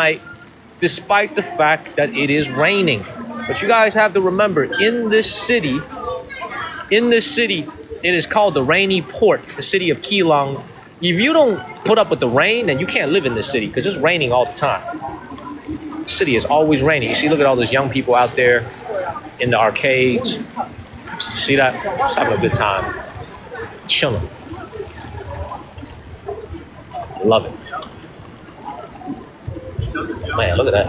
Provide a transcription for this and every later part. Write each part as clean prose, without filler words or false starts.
night, despite the fact that it is raining. But you guys have to remember, in this city, it is called the rainy port, the city of Keelung. If you don't put up with the rain, then you can't live in this city because it's raining all the time. The city is always raining. You see, look at all those young people out there in the arcades. See that? Just having a good time. Chilling. Love it. Man, look at that.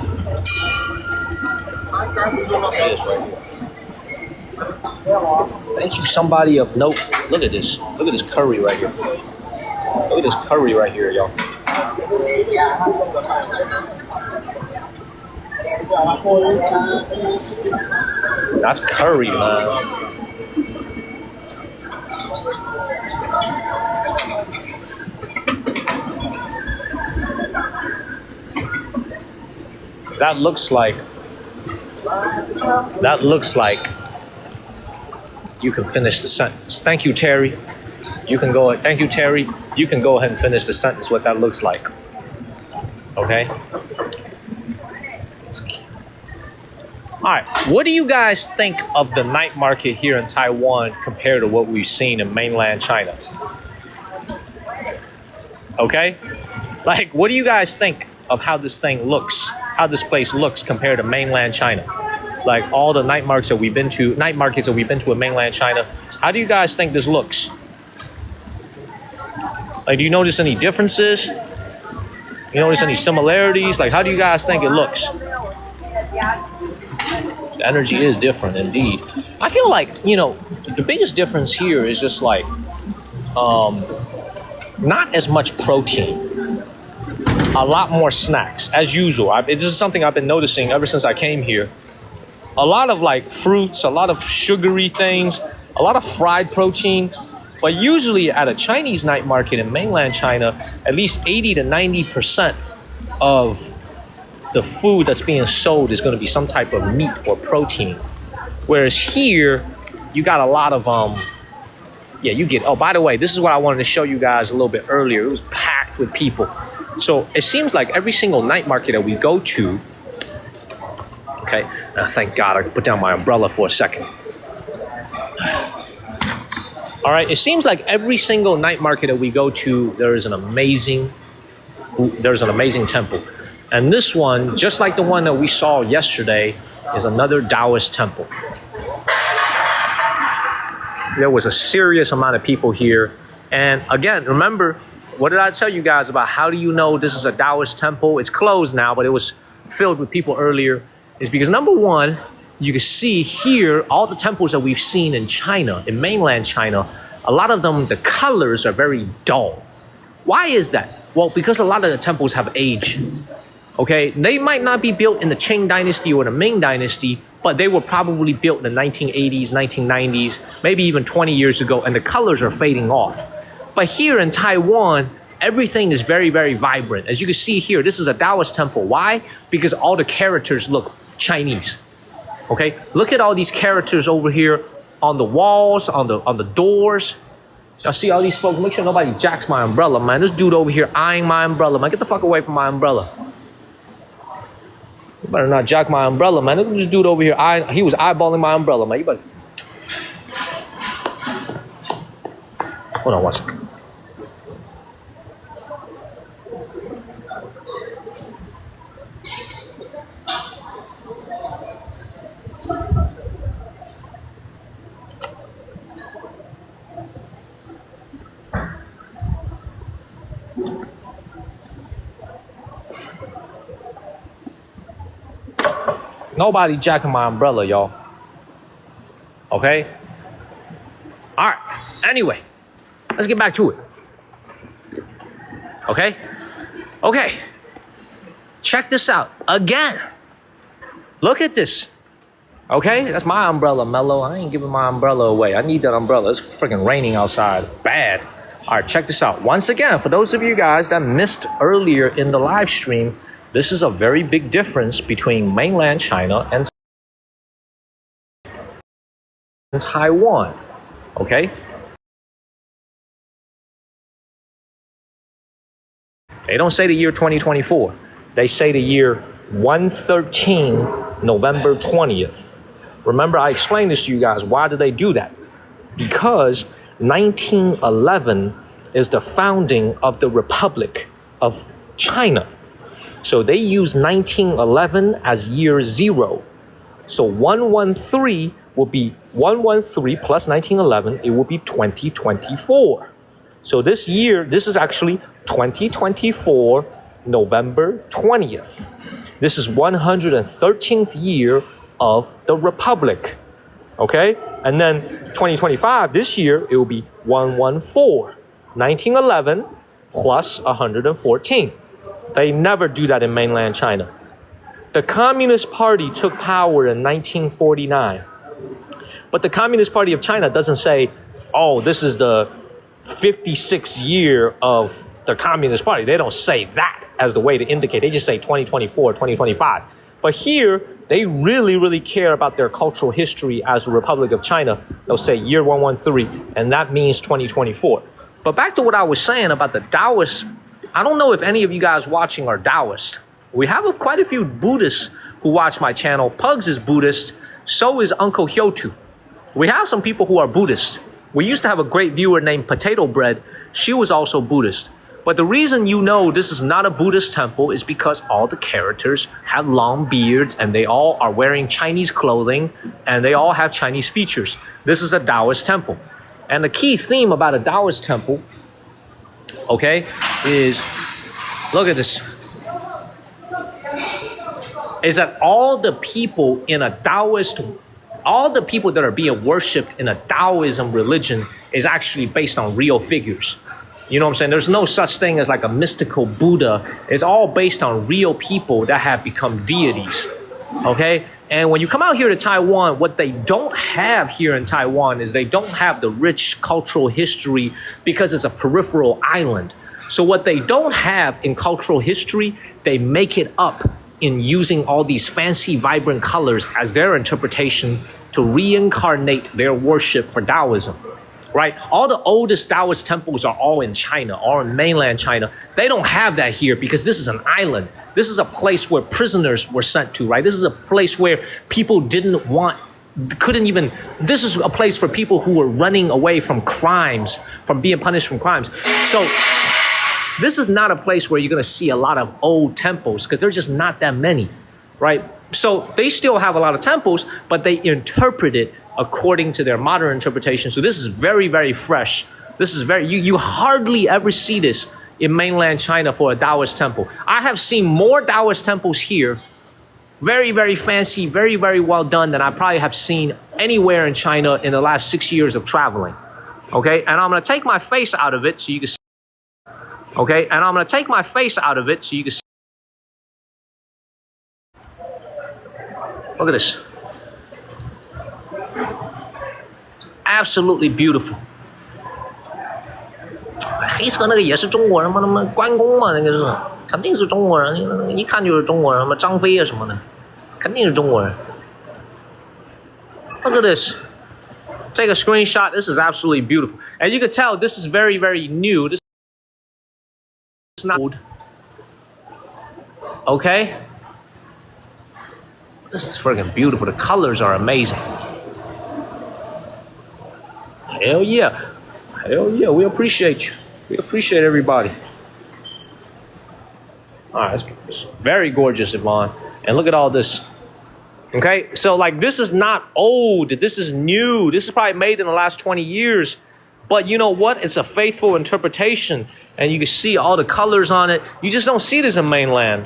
Look at this right here. Thank you, somebody of note. Look at this. Look at this curry right here. Look at this curry right here, y'all. That's curry, man. That looks like you can finish the sentence. Thank you, Terry. You can go. Thank you, Terry. You can go ahead and finish the sentence. What that looks like. Okay. All right. What do you guys think of the night market here in Taiwan compared to what we've seen in mainland China? Okay. Like, what do you guys think of how this thing looks? How this place looks compared to mainland China? Like all the night markets that we've been to in mainland China. How do you guys think this looks? Like, do you notice any differences? You notice any similarities? Like, how do you guys think it looks? The energy is different indeed. I feel like, you know, the biggest difference here is just like not as much protein. A lot more snacks, as usual. This is something I've been noticing ever since I came here. A lot of like fruits, a lot of sugary things, a lot of fried protein. But usually at a Chinese night market in mainland China, at least 80 to 90% of the food that's being sold is going to be some type of meat or protein. Whereas here, you got a lot of, oh, by the way, this is what I wanted to show you guys a little bit earlier. It was packed with people. So it seems like every single night market that we go to, okay, thank God I put down my umbrella for a second. All right, it seems like every single night market that we go to, there's an amazing temple. And this one, just like the one that we saw yesterday, is another Taoist temple. There was a serious amount of people here. And again, remember, what did I tell you guys about how do you know this is a Taoist temple? It's closed now, but it was filled with people earlier. Is because number one, you can see here, all the temples that we've seen in China, in mainland China, a lot of them, the colors are very dull. Why is that? Well, because a lot of the temples have aged. Okay, they might not be built in the Qing dynasty or the Ming dynasty, but they were probably built in the 1980s, 1990s, maybe even 20 years ago, and the colors are fading off. But here in Taiwan, everything is very, very vibrant. As you can see here, this is a Taoist temple. Why? Because all the characters look Chinese. Okay, look at all these characters over here on the walls, on the doors. Y'all see all these folks? Make sure nobody jacks my umbrella, man. This dude over here eyeing my umbrella, man. Get the fuck away from my umbrella. You better not jack my umbrella, man. Look at this dude over here. He was eyeballing my umbrella, man. You better. Hold on one second. Nobody jacking my umbrella, y'all. Okay? All right. Anyway, let's get back to it. Okay? Okay. Check this out. Again. Look at this. Okay? That's my umbrella, Mello. I ain't giving my umbrella away. I need that umbrella. It's freaking raining outside. Bad. All right, check this out. Once again, for those of you guys that missed earlier in the live stream, this is a very big difference between mainland China and Taiwan. Okay? They don't say the year 2024. They say the year 113, November 20th. Remember, I explained this to you guys. Why do they do that? Because 1911 is the founding of the Republic of China. So they use 1911 as year 0. So 113 will be 113 plus 1911. It will be 2024. So this year, this is actually 2024, November 20th. This is 113th year of the Republic. Okay? And then 2025, this year, it will be 114. 1911 plus 114. They never do that in mainland China. The Communist Party took power in 1949. But the Communist Party of China doesn't say, oh, this is the 56th year of the Communist Party. They don't say that as the way to indicate. They just say 2024, 2025. But here, they really, really care about their cultural history as the Republic of China. They'll say year 113, and that means 2024. But back to what I was saying about the Taoists, I don't know if any of you guys watching are Taoist. We have quite a few Buddhists who watch my channel. Pugs is Buddhist, so is Uncle Hyotu. We have some people who are Buddhist. We used to have a great viewer named Potato Bread. She was also Buddhist. But the reason you know this is not a Buddhist temple is because all the characters have long beards and they all are wearing Chinese clothing and they all have Chinese features. This is a Taoist temple. And the key theme about a Taoist temple, okay, is, look at this, is that all the people in a Taoist, all the people that are being worshipped in a Taoism religion is actually based on real figures. You know what I'm saying? There's no such thing as like a mystical Buddha. It's all based on real people that have become deities, okay? And when you come out here to Taiwan, what they don't have here in Taiwan is they don't have the rich cultural history because it's a peripheral island. So what they don't have in cultural history, they make it up in using all these fancy, vibrant colors as their interpretation to reincarnate their worship for Taoism, right? All the oldest Taoist temples are all in China, all in mainland China. They don't have that here because this is an island. This is a place where prisoners were sent to, right? This is a place where people couldn't even, this is a place for people who were running away from crimes, from being punished from crimes. So this is not a place where you're going to see a lot of old temples because there's just not that many, right? So they still have a lot of temples, but they interpret it according to their modern interpretation. So this is very, very fresh. This is very, you hardly ever see this in mainland China for a Taoist temple. I have seen more Taoist temples here, very, very fancy, very, very well done than I probably have seen anywhere in China in the last 6 years of traveling. Okay, and I'm going to take my face out of it so you can see. Okay, and I'm going to take my face out of it so you can see. Look at this. It's absolutely beautiful. 黑色那个也是中国人吗？那么关公嘛，那个是肯定是中国人，一看就是中国人嘛，张飞啊什么的，肯定是中国人。Look at this. Take a screenshot. This is absolutely beautiful. And you can tell this is very, very new. This is not old. Okay? This is freaking beautiful. The colors are amazing. Hell yeah. Hell yeah. We appreciate you. We appreciate everybody. All right. It's very gorgeous, Yvonne. And look at all this. Okay? So, like, this is not old. This is new. This is probably made in the last 20 years. But you know what? It's a faithful interpretation. And you can see all the colors on it. You just don't see this in mainland.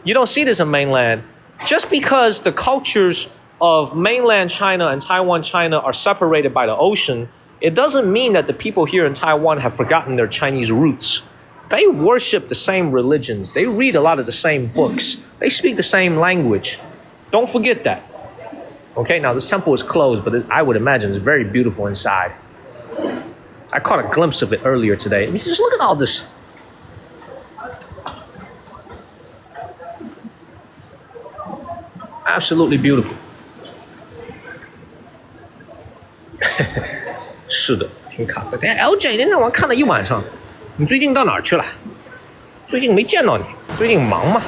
You don't see this in mainland. Just because the cultures of mainland China and Taiwan China are separated by the ocean, it doesn't mean that the people here in Taiwan have forgotten their Chinese roots. They worship the same religions. They read a lot of the same books. They speak the same language. Don't forget that. Okay, now this temple is closed, but I would imagine it's very beautiful inside. I caught a glimpse of it earlier today. I mean, just look at all this. Absolutely beautiful. 是的，挺卡的。LJ， 那我看了一晚上，你最近到哪儿去了？最近没见到你。最最近忙嘛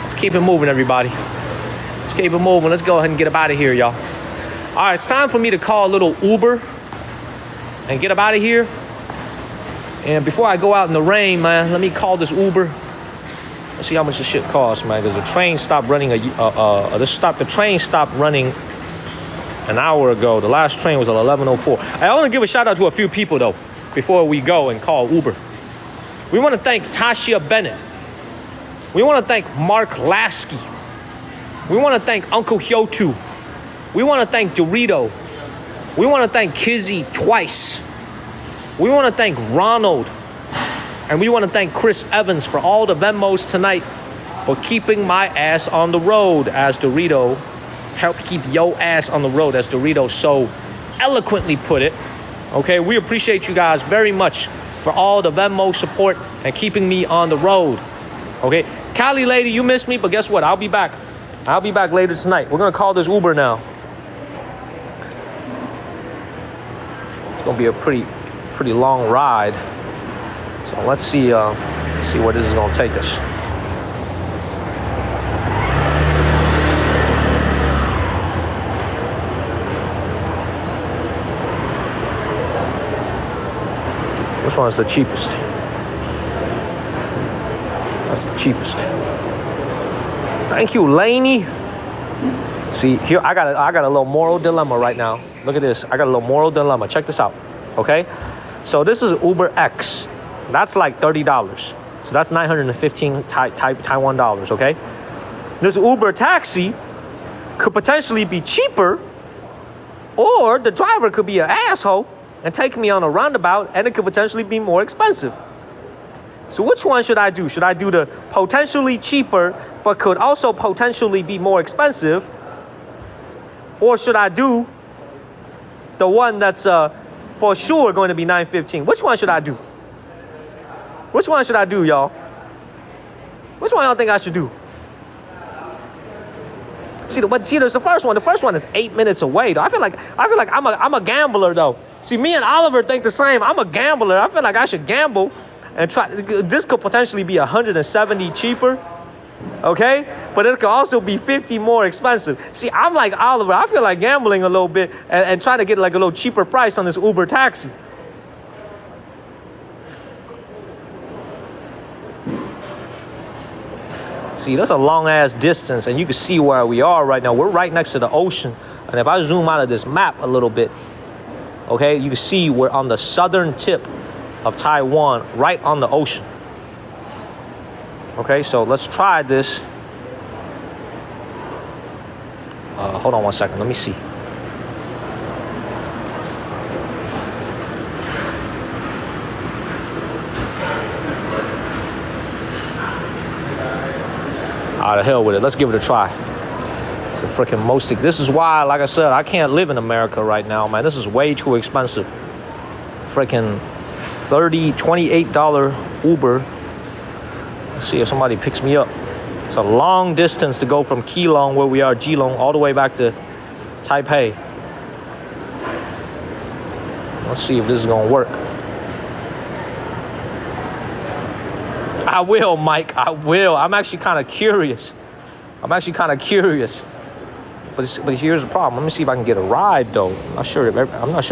Let's keep it moving, everybody. Let's keep it moving. Let's go ahead and get up out of here, y'all. All right, it's time for me to call a little Uber and get up out of here. And before I go out in the rain, man, let me call this Uber. Let's see how much this shit costs, man. Because the train stopped running the train stopped running an hour ago. The last train was at 11:04. I want to give a shout out to a few people though before we go and call Uber. We want to thank Tasha Bennett. We want to thank Mark Lasky. We want to thank Uncle Hyotu. We want to thank Dorito. We want to thank Kizzy twice. We want to thank Ronald. And we want to thank Chris Evans for all the Venmos tonight for keeping my ass on the road, as Dorito helped keep your ass on the road, as Dorito so eloquently put it. Okay, we appreciate you guys very much for all the Venmo support and keeping me on the road. Okay, Cali lady, you missed me, but guess what? I'll be back. I'll be back later tonight. We're gonna call this Uber now. It's gonna be a pretty long ride. So let's see where this is gonna take us. Which one is the cheapest? That's the cheapest. Thank you, Laney. See, here I got a little moral dilemma right now. Look at this. I got a little moral dilemma. Check this out. Okay? So this is Uber X. That's like $30. So that's 915 Taiwan dollars, okay? This Uber taxi could potentially be cheaper, or the driver could be an asshole and take me on a roundabout, and it could potentially be more expensive. So which one should I do? Should I do the potentially cheaper but could also potentially be more expensive? Or should I do the one that's for sure going to be 915? Which one should I do? Which one should I do, y'all? Which one y'all think I should do? See, there's the first one. The first one is 8 minutes away, though. I feel like I'm a gambler, though. See, me and Oliver think the same. I'm a gambler. I feel like I should gamble and try. This could potentially be 170 cheaper, okay? But it could also be 50 more expensive. See, I'm like Oliver. I feel like gambling a little bit and trying to get like a little cheaper price on this Uber taxi. See, that's a long-ass distance, and you can see where we are right now. We're right next to the ocean, and if I zoom out of this map a little bit, okay, you can see we're on the southern tip of Taiwan, right on the ocean. Okay, so let's try this. Hold on one second. Let me see. All right, the hell with it. Let's give it a try. It's a freaking most. This is why, like I said, I can't live in America right now, man. This is way too expensive. Freaking $28 Uber. Let's see if somebody picks me up. It's a long distance to go from Keelung, where we are, Geelong, all the way back to Taipei. Let's see if this is gonna work. I will, Mike. I will. I'm actually kind of curious. But here's the problem. Let me see if I can get a ride, though. I'm not sure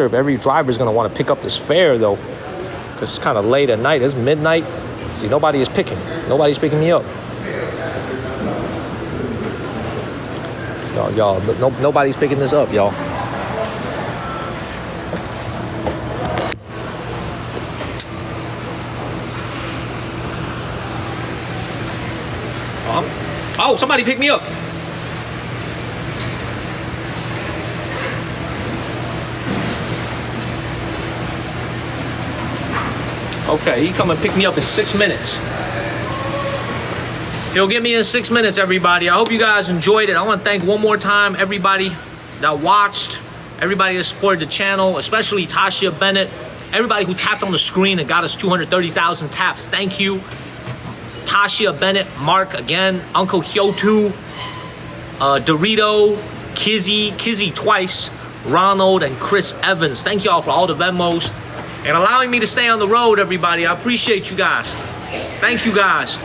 if every driver is going to want to pick up this fare, though, because it's kind of late at night. It's midnight. See, nobody's picking me up. So, y'all, nobody's picking this up, y'all. Oh, somebody picked me up. Okay, he come and pick me up in 6 minutes. He'll get me in 6 minutes, everybody. I hope you guys enjoyed it. I want to thank one more time everybody that watched, everybody that supported the channel, especially Tasha Bennett, everybody who tapped on the screen and got us 230,000 taps. Thank you. Tasha Bennett, Mark again, Uncle Hyotu, Dorito, Kizzy twice, Ronald, and Chris Evans. Thank y'all for all the Venmos and allowing me to stay on the road, everybody. I appreciate you guys. Thank you guys.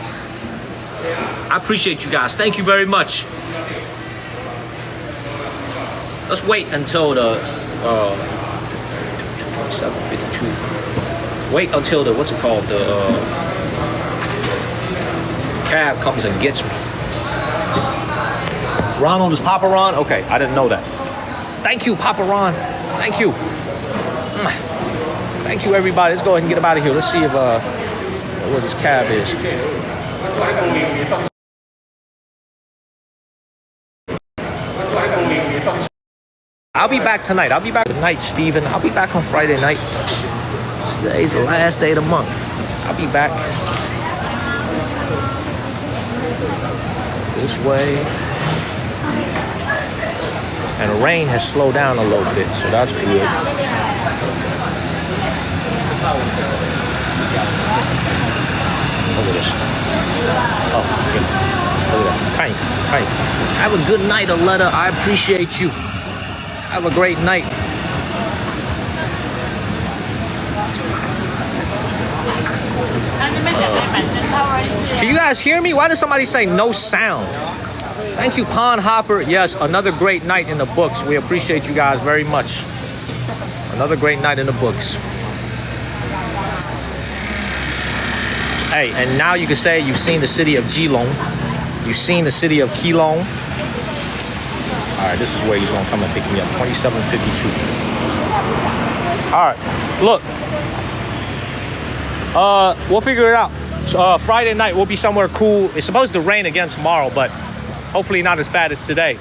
I appreciate you guys. Thank you very much. Let's wait until the 27:52. Wait until the what's it called? The cab comes and gets me. Ronald is Papa Ron? Okay, I didn't know that. Thank you, Papa Ron. Thank you. Thank you, everybody. Let's go ahead and get him out of here. Let's see if where this cab is. I'll be back tonight. I'll be back tonight, Steven. I'll be back on Friday night. Today's the last day of the month. I'll be back. This way. And the rain has slowed down a little bit, so that's good. Look at this. Oh, good. Look at that. Hi. Have a good night, Aletta. I appreciate you. Have a great night. Can you guys hear me? Why did somebody say no sound? Thank you, Pond Hopper. Yes, another great night in the books. We appreciate you guys very much. Another great night in the books. Hey, and now you can say you've seen the city of Keelung. You've seen the city of Keelung. All right, this is where he's gonna come and pick me up. 27:52. All right, look. We'll figure it out. So, Friday night we'll be somewhere cool. It's supposed to rain again tomorrow, but hopefully not as bad as today.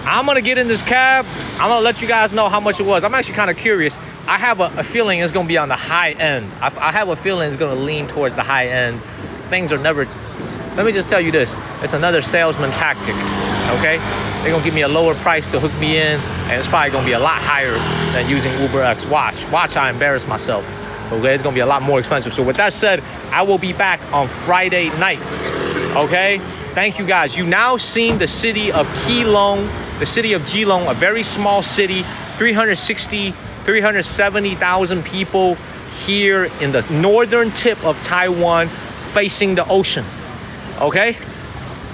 I'm gonna get in this cab. I'm gonna let you guys know how much it was. I'm actually kind of curious. I have a feeling it's gonna be on the high end. I have a feeling it's gonna lean towards the high end. Things are never. Let me just tell you this. It's another salesman tactic. Okay, they're gonna give me a lower price to hook me in, and it's probably gonna be a lot higher than using UberX. Watch, I embarrass myself. Okay, it's gonna be a lot more expensive. So with that said, I will be back on Friday night. Okay, thank you guys. You now seen the city of Keelung, the city of Keelung, a very small city, 370,000 people here in the northern tip of Taiwan, facing the ocean. Okay.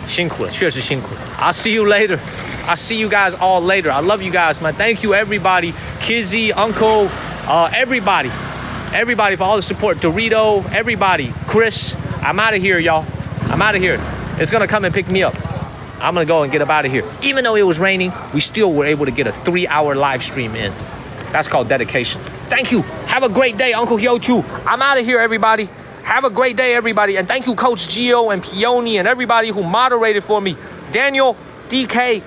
辛苦了，确实辛苦了。I'll see you later. I'll see you guys all later. I love you guys, man. Thank you, everybody. Kizzy, Uncle, everybody for all the support. Dorito, everybody. Chris, I'm out of here, y'all. I'm out of here. It's gonna come and pick me up. I'm gonna go and get up out of here. Even though it was raining, we still were able to get a 3-hour live stream in. That's called dedication. Thank you. Have a great day, Uncle Hyochu. I'm out of here, everybody. Have a great day, everybody. And thank you, Coach Gio and Peony and everybody who moderated for me. Daniel, DK,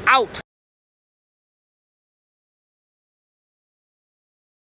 out.